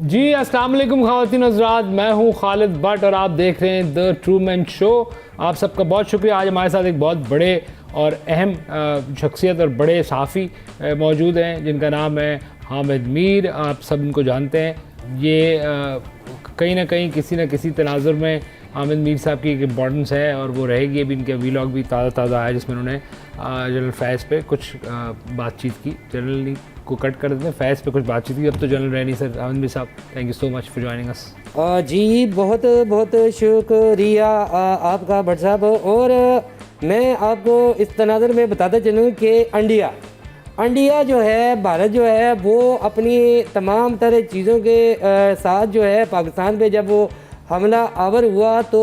जी अस्सलाम वालेकुम ख़वातीन हज़रात, मैं हूँ खालिद भट्ट और आप देख रहे हैं द ट्रूमैन शो। आप सबका बहुत शुक्रिया। आज हमारे साथ एक बहुत बड़े और अहम शख्सियत और बड़े सहाफ़ी मौजूद हैं जिनका नाम है हामिद मीर। आप सब इनको जानते हैं। ये कहीं ना कहीं किसी न किसी तनाजुर में हामिद मीर साहब की एक इम्पॉर्टेंस है और वो रहेगी। अभी इनके वीलॉग भी ताज़ा आया जिसमें उन्होंने जनरल फैज़ पे कुछ बातचीत की। जनरल को कट कर देते हैं, फैज़ पे कुछ बातचीत की। अब तो जनरल रह नहीं सर। हामिद मीर साहब, thank you so much for joining us. जी बहुत बहुत शुक्रिया आपका भट्ट साहब। और मैं आपको इस तनाज़ुर में बताता चलूँ कि इंडिया जो है, भारत जो है, वो अपनी तमाम तरह चीज़ों के साथ जो है पाकिस्तान पे जब वो हमला आवर हुआ तो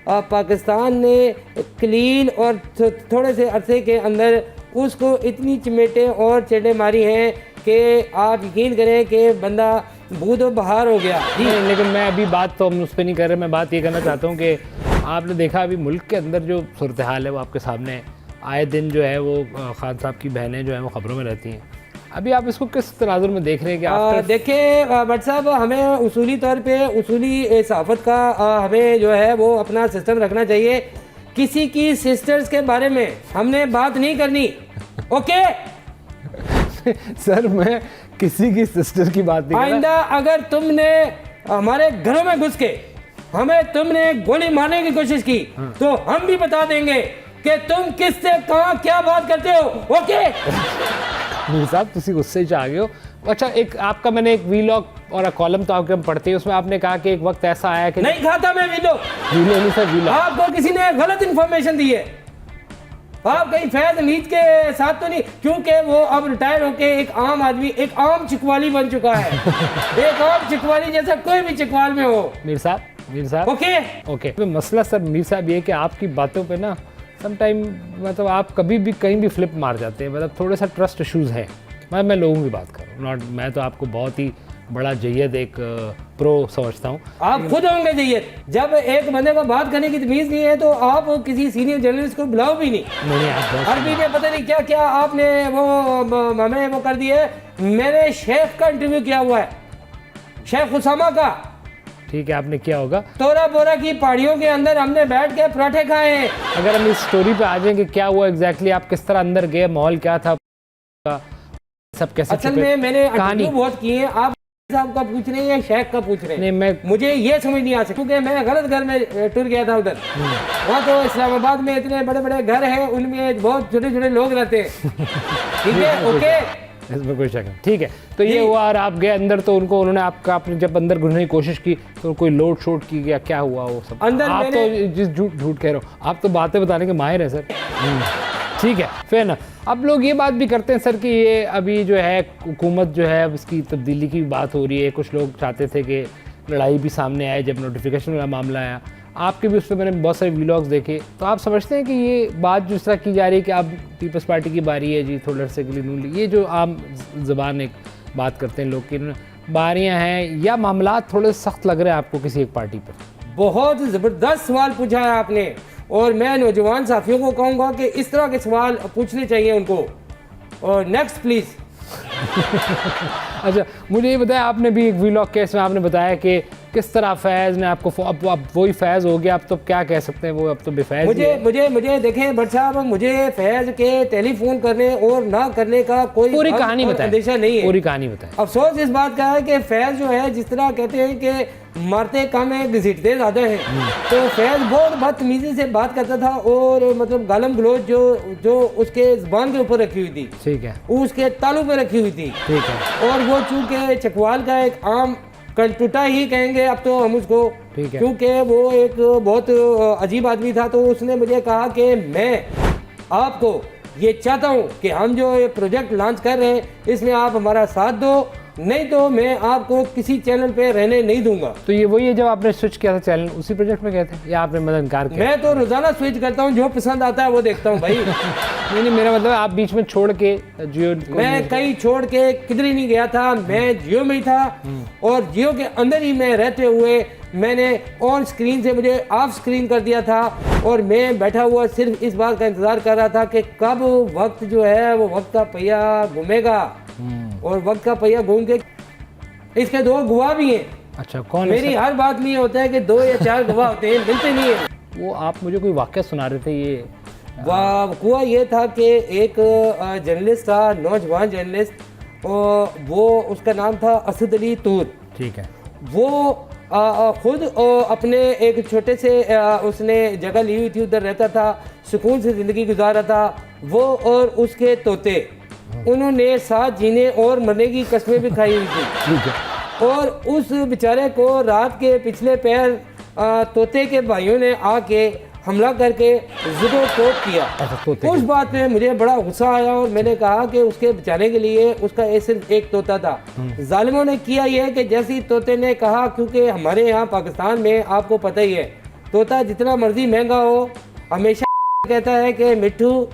पाकिस्तान ने कलील और थोड़े से अरसे के अंदर उसको इतनी चमेटें और चेटें मारी हैं कि आप यकीन करें कि बंदा बूद बहार हो गया। नहीं, लेकिन मैं अभी बात तो हम उस पर नहीं कर रहे। मैं बात ये करना चाहता हूँ कि आपने देखा अभी मुल्क के अंदर जो सूरत हाल है वो आपके सामने है। आए दिन जो है वो खान साहब की बहनें जो हैं वो ख़बरों में रहती हैं। अभी आप इसको किस तनाजुर में देख रहे हैं कि देखिए भट्ट साहब, हमें उसूली तौर पे उसूली सहाफ़त का हमें जो है वो अपना सिस्टम रखना चाहिए। किसी की सिस्टर्स के बारे में हमने बात नहीं करनी। ओके सर, मैं किसी की सिस्टर की बात नहीं कर रहा। आइंदा अगर तुमने हमारे घरों में घुस के हमें तुमने गोली मारने की कोशिश की तो हम भी बता देंगे कि तुम किससे कहाँ क्या बात करते हो। ओके मीर साहब, तुसी गुस्से से आ गए हो। अच्छा, एक आपका मैंने एक वीलॉग और कॉलम तो आपके हम पढ़ते हैं, उसमें आपने कहा कि एक वक्त ऐसा आया कि नहीं खाता मैं वीलॉग नहीं सर, वीलॉग आपको किसी ने गलत इंफॉर्मेशन दी है। आप कहीं फैज हमीद के साथ तो नहीं, क्योंकि वो अब रिटायर होके एक आम आदमी, एक आम चिकवाली बन चुका है। एक आम चिकवाली जैसा कोई भी चिकवाल में हो। मीर साहब ओके तो मसला सर मीर साहब ये कि आपकी बातों पे ना समटाइम मतलब आप कभी भी कहीं भी फ्लिप मार जाते हैं। मतलब थोड़े सा ट्रस्ट इशूज़ हैं। मैं लोगों की बात कर रहा हूँ, नॉट मैं तो आपको बहुत ही बड़ा जय्यद एक प्रो समझता हूँ। आप खुद होंगे जय्यद। जब एक बंदे को बात करने की तमीज़ नहीं है तो आप किसी सीनियर जर्नलिस्ट को बुलाओ भी नहीं। आप अरबी में पता नहीं क्या क्या आपने वो हमें वो कर दिया है। मैंने शेख का इंटरव्यू किया हुआ है, शेख उसामा का। ठीक है, आपने किया होगा। तोरा बोरा की पहाड़ियों के अंदर हमने बैठ के पराठे खाए हैं। अगर हम इस स्टोरी पे आ जाएंगे, क्या हुआ एग्जैक्टली, आप किस तरह अंदर गए, माहौल क्या था, सब कैसे असल में मैंने इंटरव्यू बहुत किए हैं। आप साहब का पूछ रहे हैं या शेख का पूछ रहे हैं? नहीं, मुझे ये समझ नहीं आ सकता क्योंकि मैं गलत घर में टूर गया था उधर। वहाँ तो इस्लामाबाद में इतने बड़े बड़े घर हैं, उनमें बहुत छोटे छोटे लोग रहते हैं। ठीक है, ओके, इसमें कोई शक नहीं। ठीक है, तो ये हुआ और आप गए अंदर तो उन्होंने आपने जब अंदर घुसने की कोशिश की तो कोई लोड शोड की गया, क्या हुआ वो सब अंदर? आप तो जिस झूठ कह रहे हो, आप तो बातें बताने के माहिर हैं सर। ठीक है, फिर ना अब लोग ये बात भी करते हैं सर कि ये अभी जो है हुकूमत जो है इसकी तब्दीली की बात हो रही है। कुछ लोग चाहते थे कि लड़ाई भी सामने आए जब नोटिफिकेशन वाला मामला आया। आपके भी उस पर मैंने बहुत सारे व्लॉग्स देखे। तो आप समझते हैं कि ये बात जिस तरह की जा रही है कि अब पीपल्स पार्टी की बारी है जी, थोड़ा से के लिए ये जो आम ज़बान एक बात करते हैं लोग की बारियाँ हैं या मामला थोड़े सख्त लग रहे हैं आपको किसी एक पार्टी पर? बहुत ज़बरदस्त सवाल पूछा है आपने और मैं नौजवान साथियों को कहूँगा कि इस तरह के सवाल पूछने चाहिए उनको। और नेक्स्ट प्लीज़। अच्छा, मुझे ये बताया, आपने भी एक व्लॉग के इसमें आपने बताया कि किस तरह फैज़ ने आपको अब वही फैज़ हो गया। अब तो क्या कह सकते हैं, वो अब तो बेफैज़। मुझे देखें भट्ट साहब, मुझे फैज़ के टेलीफोन करने और ना करने का कोई पूरी कहानी बताएं, अंदेशा नहीं है। पूरी कहानी बताएं। अफसोस इस बात का है कि फैज़ जो है, जिस तरह कहते हैं कि मारते कम है घसीटते ज़्यादा है, तो फैज़ बहुत बदतमीज़ी से बात करता था और मतलब गालम गलोच जो उसके ज़बान के ऊपर रखी हुई थी, ठीक है, उसके तालू पे रखी हुई थी, ठीक है। और वो चूँकि चकवाल का एक आम कंटूटा ही कहेंगे अब तो हम उसको, क्योंकि वो एक बहुत अजीब आदमी था। तो उसने मुझे कहा कि मैं आपको ये चाहता हूँ कि हम जो ये प्रोजेक्ट लॉन्च कर रहे हैं इसमें आप हमारा साथ दो, नहीं तो मैं आपको किसी चैनल पे रहने नहीं दूंगा। तो ये वही है जब आपने स्विच किया था चैनल, उसी प्रोजेक्ट में गए थे या आपने मतलब इनकार किया? मैं तो रोजाना स्विच करता हूँ, जो पसंद आता है वो देखता हूँ भाई। नहीं, मेरा मतलब आप बीच में छोड़ के जियो? मैं कहीं छोड़ के किधर ही नहीं गया था, मैं जियो में ही था और जियो के अंदर ही मैं रहते हुए मैंने ऑन स्क्रीन से मुझे ऑफ स्क्रीन कर दिया था और मैं बैठा हुआ सिर्फ इस बात का इंतज़ार कर रहा था कि कब वक्त जो है वो वक्त का पहिया घूमेगा और वक्त का पहिया घूम के इसके 2 गवाह भी हैं। अच्छा, कौन है मेरी सर? हर बात में ये होता है कि 2 या 4 गवाह होते हैं, मिलते नहीं है। वो आप मुझे कोई वाक़या सुना रहे थे ये। हुआ ये था कि एक जर्नलिस्ट था, नौजवान जर्नलिस्ट, और वो उसका नाम था असद अली तूर। ठीक है। वो खुद अपने एक छोटे से उसने जगह ली हुई थी, उधर रहता था, सुकून से ज़िंदगी गुजार रहा था। वो और उसके तोते, उन्होंने साथ जीने और मरने की कस्में भी खाई हुई थी। ठीक है। और उस बेचारे को रात के पिछले पैर तोते के भाइयों ने आके हमला करके ज़िदो कोट किया। अच्छा, तोते उस बात में मुझे बड़ा गुस्सा आया और मैंने कहा कि उसके बचाने के लिए उसका सिर्फ एक तोता था। जालिमों ने किया यह कि जैसे ही तोते ने कहा, क्योंकि हमारे यहाँ पाकिस्तान में आपको पता ही है, तोता जितना मर्जी महंगा हो हमेशा कहता है कि मिट्ठू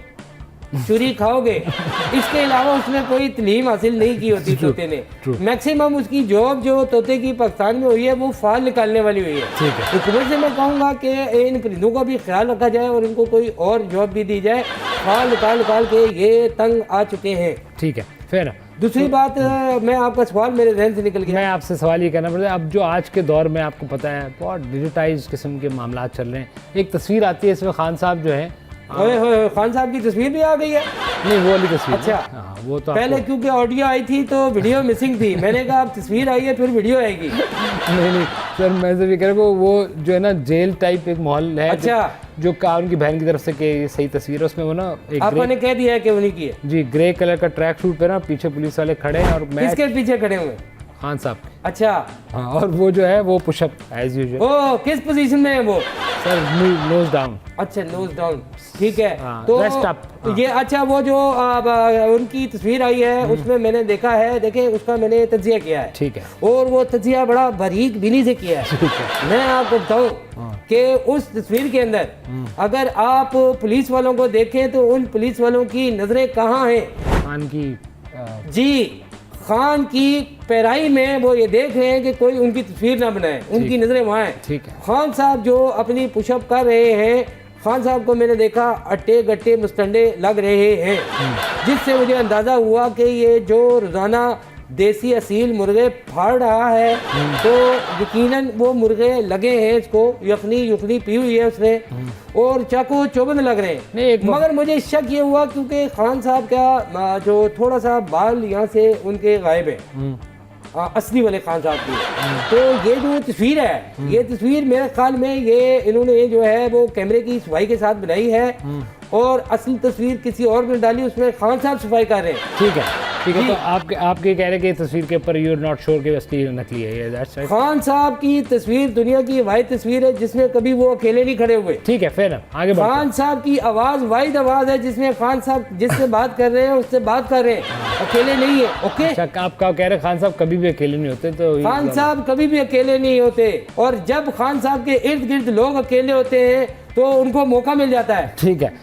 चूरी खाओगे। इसके अलावा उसने कोई तलीम हासिल नहीं की होती तोते ने। मैक्सिमम उसकी जॉब जो तोते की पाकिस्तान में हुई है वो फाल निकालने वाली हुई है। ठीक है। हुकूमत से मैं कहूँगा कि इन परिंदों का भी ख्याल रखा जाए और इनको कोई और जॉब भी दी जाए। फाल निकाल के ये तंग आ चुके हैं। ठीक है। फिर दूसरी बात, मैं आपका सवाल मेरे जहन से निकल गया। मैं आपसे सवाल ये करना पड़ता है, अब जो आज के दौर में आपको पता है बहुत डिजिटाइज किस्म के मामला चल रहे हैं। एक तस्वीर आती है, इसमें खान साहब जो है, ओए खान साहब की तस्वीर भी आ गई है। नहीं वो वाली तस्वीर। अच्छा। हाँ, वो तो पहले क्योंकि ऑडियो आई थी तो वीडियो मिसिंग थी, मैंने कहा अब तस्वीर आई है फिर वीडियो आएगी। नहीं सर, मैं सिर्फ ये कह रहा हूँ वो जो है ना जेल टाइप एक माहौल है। अच्छा। जो कहा उनकी बहन की तरफ से कि ये सही तस्वीर है, उसमें वो ना एक आपने कह दिया है कि उन्हीं की है जी ग्रे कलर का ट्रैक सूट पे ना पीछे पुलिस वाले खड़े हैं और मैं किसके पीछे खड़े हुए? खान साहब के। अच्छा। हाँ, और वो जो है वो पुशअप एज यूजुअल। ओ किस पोजीशन में है वो? Sir nose down. अच्छा, नोज डाउन। ठीक है। हाँ, तो rest up, हाँ। ये अच्छा, वो जो उनकी तस्वीर आई है उसमें मैंने देखा है, देखे उसका मैंने तजिया किया है। ठीक है। और वो तजिया बड़ा बारीक बिनी से किया है। ठीक है। मैं आपको बताऊं कि उस तस्वीर के अंदर अगर आप पुलिस वालों को देखें तो उन पुलिस वालों की नजरें कहाँ हैं? खान की जी, खान की पैराई में वो ये देख रहे हैं कि कोई उनकी तस्वीर ना बनाए, उनकी नजरें वहाँ हैं। ठीक है। खान साहब जो अपनी पुशअप कर रहे हैं, खान साहब को मैंने देखा अट्टे गट्टे मुस्तंडे लग रहे हैं, जिससे मुझे अंदाज़ा हुआ कि ये जो रोज़ाना देसी असील मुर्गे फाड़ रहा है तो यकीनन वो मुर्गे लगे हैं, इसको यखनी पी हुई है उसने और चाकू चौबंद लग रहे हैं। मगर मुझे शक ये हुआ क्योंकि खान साहब का जो थोड़ा सा बाल यहाँ से उनके गायब है, असली वाले खान साहब की। तो ये जो तस्वीर है, ये तस्वीर मेरे ख्याल में ये इन्होंने जो है वो कैमरे की सफाई के साथ बनाई है और असली तस्वीर किसी और ने डाली, उसमें खान साहब सफाई कर रहे हैं। ठीक है। ठीक है। तो आपके कह रहे हैं कि तस्वीर के ऊपर यू आर नॉट श्योर कि असली नकली है ये, दैट्स राइट। खान साहब की तस्वीर दुनिया की वाहिद तस्वीर है जिसमें कभी वो अकेले नहीं खड़े हुए। ठीक है। फिर आगे बढ़ते हैं। खान साहब की आवाज वाहिद आवाज है जिसमें खान साहब जिससे बात कर रहे हैं उससे बात कर रहे हैं, अकेले नहीं है। ओके। अच्छा, आप कह रहे हैं खान साहब कभी भी अकेले नहीं होते, तो खान साहब कभी भी अकेले नहीं होते और जब खान साहब के इर्द गिर्द लोग अकेले होते हैं तो उनको मौका मिल जाता है। ठीक है।